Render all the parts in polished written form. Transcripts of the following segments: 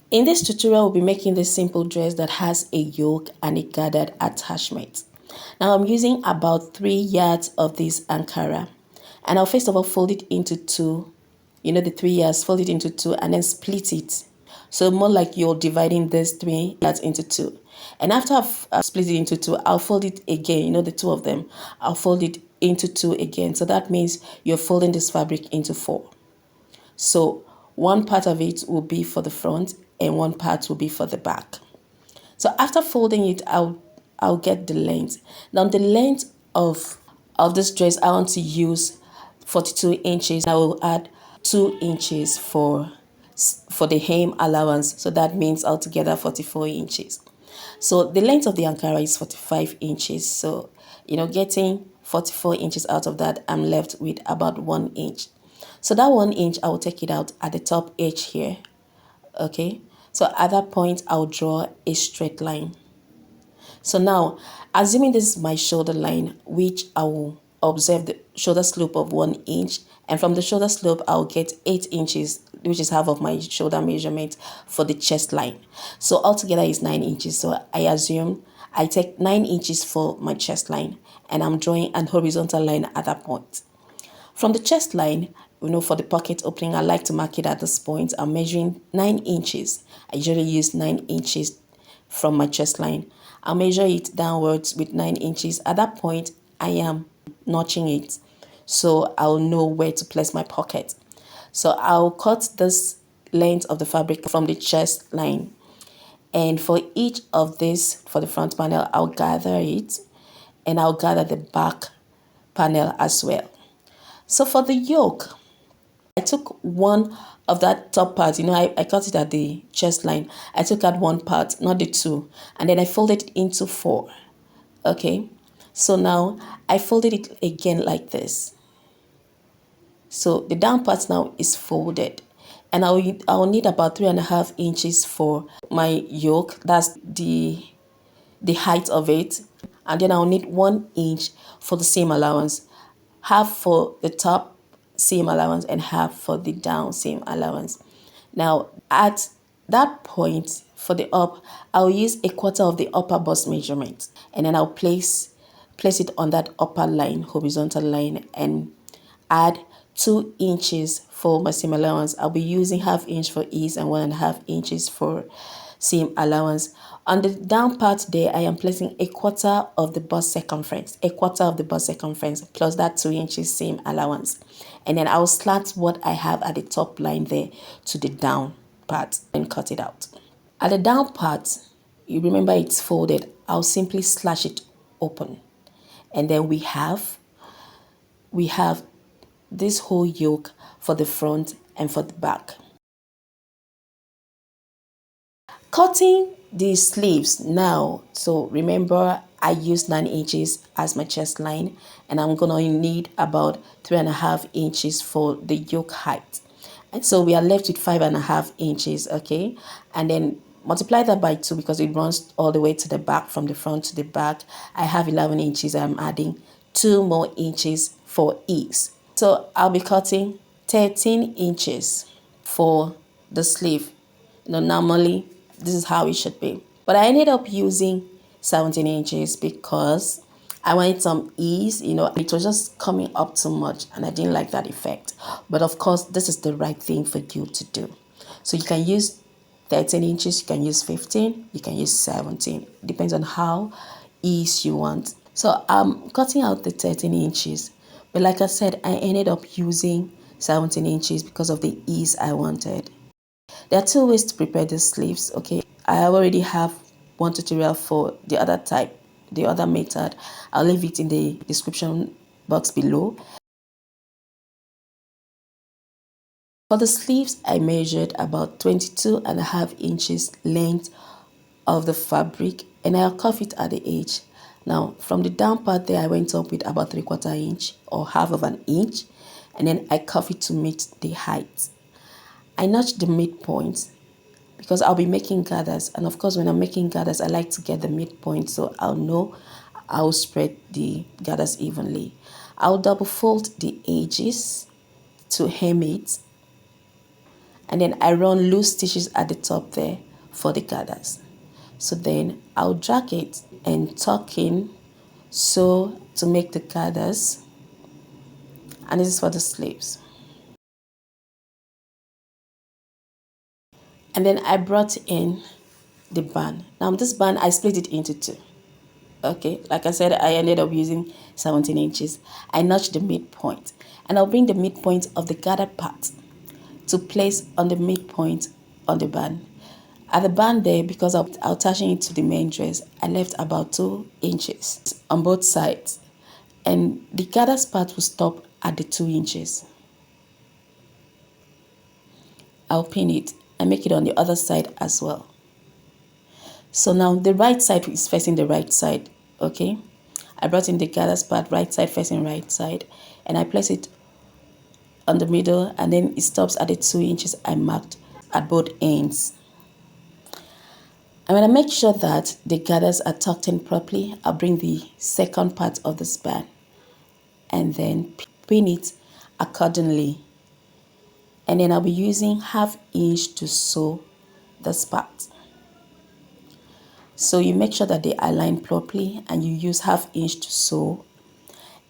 In this tutorial, we'll be making this simple dress that has a yoke and a gathered attachment. Now I'm using about 3 yards of this Ankara, and I'll first of all fold it into two. You know, the 3 yards, fold it into two and then split it. So more like you're dividing this 3 yards into two. And after I've split it into two, I'll fold it again. You know, the two of them, I'll fold it into two again. So that means you're folding this fabric into 4. So one part of it will be for the front and one part will be for the back. So after folding it, I'll get the length. Now the length of this dress, I want to use 42 inches. I will add 2 inches for the hem allowance. So that means altogether 44 inches. So the length of the Ankara is 45 inches. So, getting 44 inches out of that, I'm left with about 1 inch. So that 1 inch, I will take it out at the top edge here. Okay. So at that point, I'll draw a straight line. So now, assuming this is my shoulder line, which I will observe the shoulder slope of 1 inch, and from the shoulder slope, I'll get 8 inches, which is half of my shoulder measurement for the chest line. So altogether is 9 inches. So I assume I take 9 inches for my chest line, and I'm drawing an horizontal line at that point. From the chest line, for the pocket opening, I like to mark it at this point. I'm measuring 9 inches. I usually use 9 inches from my chest line. I'll measure it downwards with 9 inches. At that point, I am notching it, so I'll know where to place my pocket. So I'll cut this length of the fabric from the chest line. And for each of this, for the front panel, I'll gather it, and I'll gather the back panel as well. So for the yoke, I took one of that top part, I cut it at the chest line. I took out one part, not the two, and then I folded it into 4. Okay, so now I folded it again like this. So the down part now is folded, and I'll need about 3.5 inches for my yoke. That's the height of it, and then I'll need 1 inch for the seam allowance, half for the top seam allowance and half for the down seam allowance. Now at that point for the up, I'll use 1/4 of the upper bust measurement, and then I'll place it on that upper line, horizontal line, and add 2 inches for my seam allowance. I'll be using 1/2 inch for ease and 1.5 inches for seam allowance. On the down part there, I am placing 1/4 of the bust circumference, 1/4 of the bust circumference plus that 2 inches seam allowance. And then I'll slant what I have at the top line there to the down part and cut it out. At the down part, you remember it's folded, I'll simply slash it open. And then we have this whole yoke for the front and for the back. Cutting the sleeves now. So remember, I used 9 inches as my chest line, and I'm gonna need about 3.5 inches for the yoke height. And so we are left with 5.5 inches, okay? And then multiply that by 2 because it runs all the way to the back, from the front to the back. I have 11 inches. I'm adding 2 more inches for ease. So I'll be cutting 13 inches for the sleeve. Normally this is how it should be, but I ended up using 17 inches because I wanted some ease. It was just coming up too much and I didn't like that effect. But of course, this is the right thing for you to do. So you can use 13 inches, you can use 15, you can use 17. It depends on how ease you want. So I'm cutting out the 13 inches, but like I said, I ended up using 17 inches because of the ease I wanted. There are 2 ways to prepare these sleeves, okay? I already have one tutorial for the other type, the other method. I'll leave it in the description box below. For the sleeves, I measured about 22.5 inches length of the fabric, and I'll cuff it at the edge. Now, from the down part there, I went up with about 3/4 inch or half of an inch, and then I cuff it to meet the height. I notched the midpoint because I'll be making gathers, and of course when I'm making gathers I like to get the midpoint so I'll know I'll spread the gathers evenly. I'll double fold the edges to hem it, and then I run loose stitches at the top there for the gathers. So then I'll drag it and tuck in so to make the gathers, and this is for the sleeves. And then I brought in the band. Now this band, I split it into two. Okay, like I said, I ended up using 17 inches. I notched the midpoint, and I'll bring the midpoint of the gathered part to place on the midpoint on the band. At the band there, because I'm attaching it to the main dress, I left about 2 inches on both sides, and the gathers part will stop at the 2 inches. I'll pin it and make it on the other side as well. So now the right side is facing the right side, okay? I brought in the gathers part, right side facing right side, and I place it on the middle, and then it stops at the 2 inches I marked at both ends. I'm going to make sure that the gathers are tucked in properly. I'll bring the second part of the span and then pin it accordingly. And then I'll be using 1/2 inch to sew this part. So you make sure that they align properly and you use 1/2 inch to sew.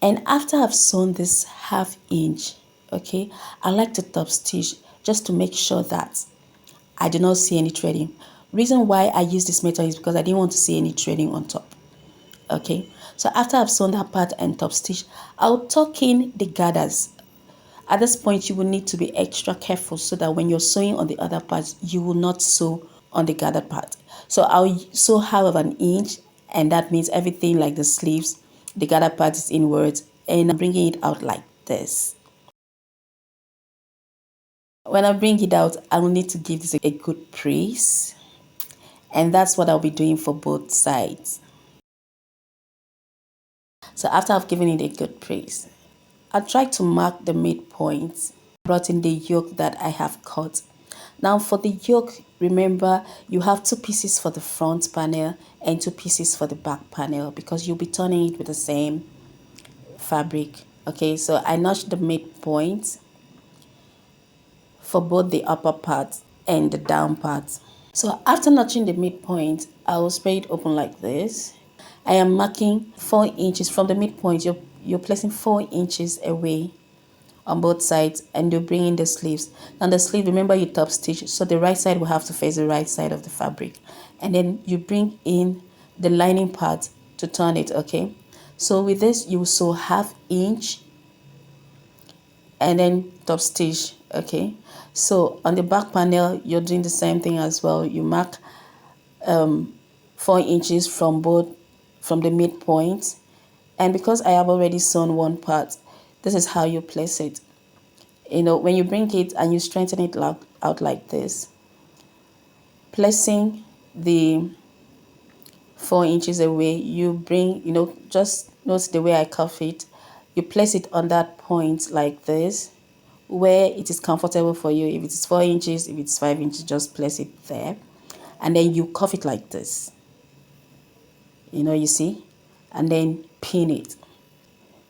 And after I've sewn this 1/2 inch, okay, I like to top stitch just to make sure that I do not see any threading. Reason why I use this method is because I didn't want to see any threading on top. Okay, so after I've sewn that part and top stitch, I'll tuck in the gathers. At this point, you will need to be extra careful so that when you're sewing on the other parts, you will not sew on the gathered part. So I'll sew 1/2 inch, and that means everything like the sleeves, the gathered part is inwards, and I'm bringing it out like this. When I bring it out, I will need to give this a good press, and that's what I'll be doing for both sides. So after I've given it a good press, I try to mark the midpoint, brought in the yoke that I have cut. Now for the yoke, remember you have 2 pieces for the front panel and 2 pieces for the back panel because you'll be turning it with the same fabric. Okay, so I notched the midpoint for both the upper part and the down part. So after notching the midpoint, I will spread it open like this. I am marking 4 inches from the midpoint. You're placing 4 inches away on both sides, and you bring in the sleeves. Now the sleeve, remember you top stitch, so the right side will have to face the right side of the fabric, and then you bring in the lining part to turn it. Okay, so with this you will sew 1/2 inch and then top stitch. Okay, so on the back panel you're doing the same thing as well. You mark 4 inches from the midpoint, and because I have already sewn one part, this is how you place it. You know, when you bring it and you straighten it out like this, placing the 4 inches away, you bring, just note the way I cuff it. You place it on that point like this, where it is comfortable for you. If it is 4 inches, if it's 5 inches, just place it there. And then you cuff it like this. You see? And then pin it.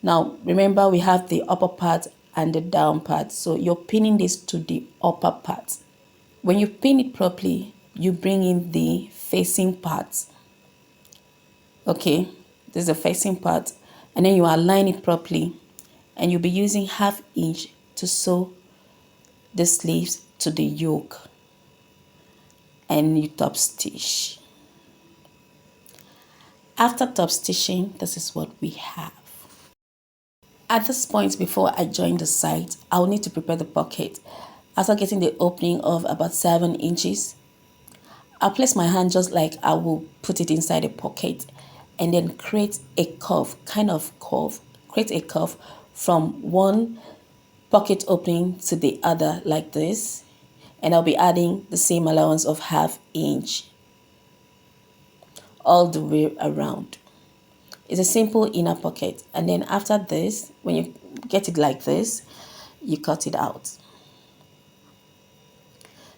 Now, remember we have the upper part and the down part. So you're pinning this to the upper part. When you pin it properly, you bring in the facing part. Okay, this is the facing part. And then you align it properly. And you'll be using 1/2 inch to sew the sleeves to the yoke. And you top stitch. After top stitching, this is what we have. At this point, before I join the side, I will need to prepare the pocket. After getting the opening of about 7 inches, I'll place my hand just like I will put it inside a pocket, and then create a curve, create a curve from one pocket opening to the other like this, and I'll be adding the same allowance of 1/2 inch all the way around. It's a simple inner pocket, and then after this, when you get it like this, you cut it out.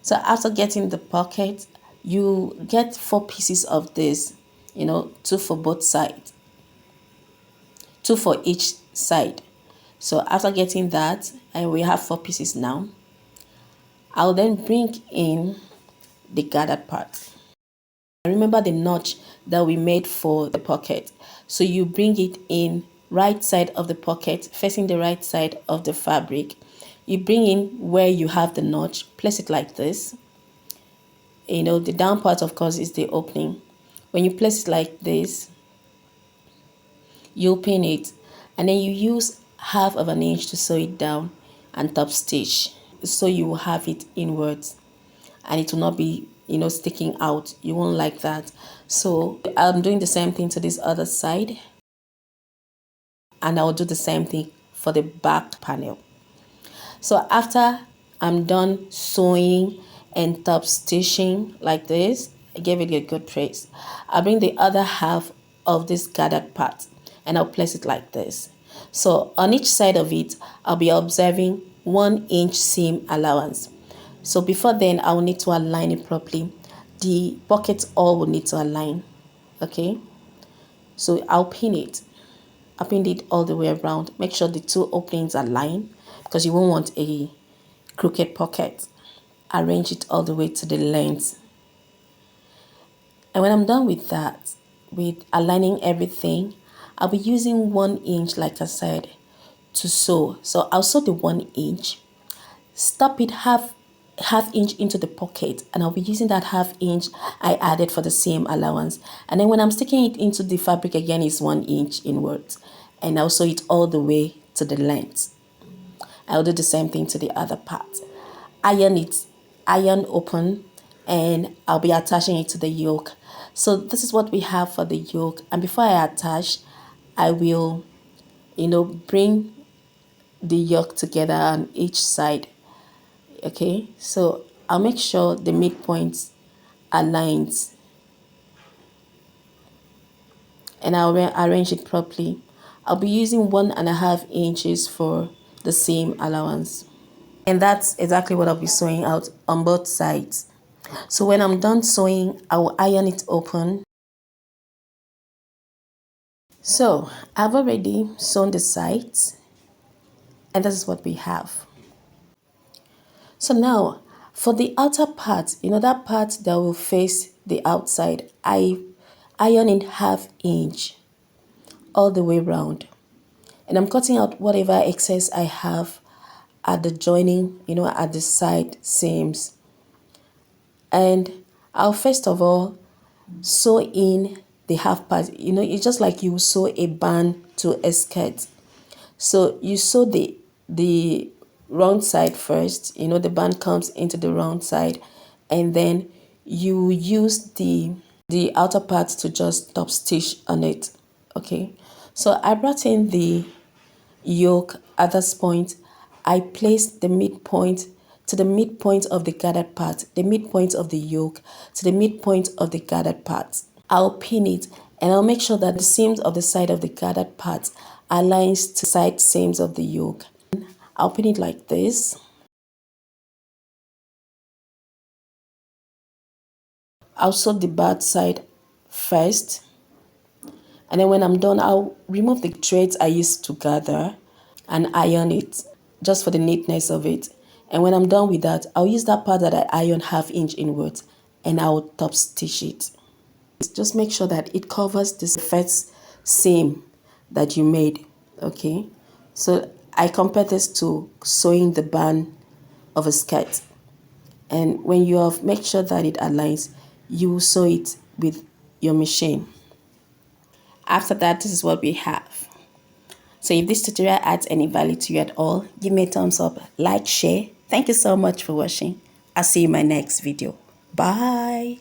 So after getting the pocket, you get 4 pieces of this, 2 for both sides, 2 for each side. So after getting that, and we have 4 pieces now, I'll then bring in the gathered part. Remember the notch that we made for the pocket. So you bring it in right side of the pocket, facing the right side of the fabric. You bring in where you have the notch, place it like this. You know, the down part, of course, is the opening. When you place it like this, you pin it, and then you use half of an inch to sew it down and top stitch. So you will have it inwards and it will not be, sticking out. You won't like that. So I'm doing the same thing to this other side, and I'll do the same thing for the back panel. So after I'm done sewing and top stitching like this, I gave it a good press. I'll bring the other half of this gathered part and I'll place it like this. So on each side of it, I'll be observing 1 inch seam allowance. So before then, I will need to align it properly. The pockets all will need to align. Okay, so I'll pin it. I pinned it all the way around. Make sure the two openings align because you won't want a crooked pocket. Arrange it all the way to the length. And when I'm done with that, with aligning everything, I'll be using 1 inch, like I said, to sew. So I'll sew the 1 inch, stop it half inch into the pocket, and I'll be using that half inch I added for the seam allowance. And then when I'm sticking it into the fabric again, is 1 inch inwards, and I'll sew it all the way to the length. I'll do the same thing to the other part. Iron it, iron open, and I'll be attaching it to the yoke. So this is what we have for the yoke. And before I attach, I will, bring the yoke together on each side. Okay, so I'll make sure the midpoint aligns and I'll arrange it properly. I'll be using 1.5 inches for the seam allowance. And that's exactly what I'll be sewing out on both sides. So when I'm done sewing, I will iron it open. So I've already sewn the sides, and this is what we have. So now for the outer part, that part that will face the outside, I iron in half inch all the way around. And I'm cutting out whatever excess I have at the joining, at the side seams. And I'll first of all sew in the half part. It's just like you sew a band to a skirt. So you sew the round side first, the band comes into the round side, and then you use the outer part to just top stitch on it. Okay, so I brought in the yoke at this point. I placed the midpoint to the midpoint of the gathered part, the midpoint of the yoke to the midpoint of the gathered part. I'll pin it and I'll make sure that the seams of the side of the gathered part aligns to side seams of the yoke. I'll pin it like this. I'll sew the bad side first, and then when I'm done, I'll remove the threads I used to gather and iron it just for the neatness of it. And when I'm done with that, I'll use that part that I iron half inch inwards and I'll top stitch it. Just make sure that it covers this first seam that you made. Okay, so I compare this to sewing the band of a skirt, and when you have make sure that it aligns, you sew it with your machine. After that, this is what we have. So if this tutorial adds any value to you at all, give me a thumbs up, like, share. Thank you so much for watching. I'll see you in my next video. Bye.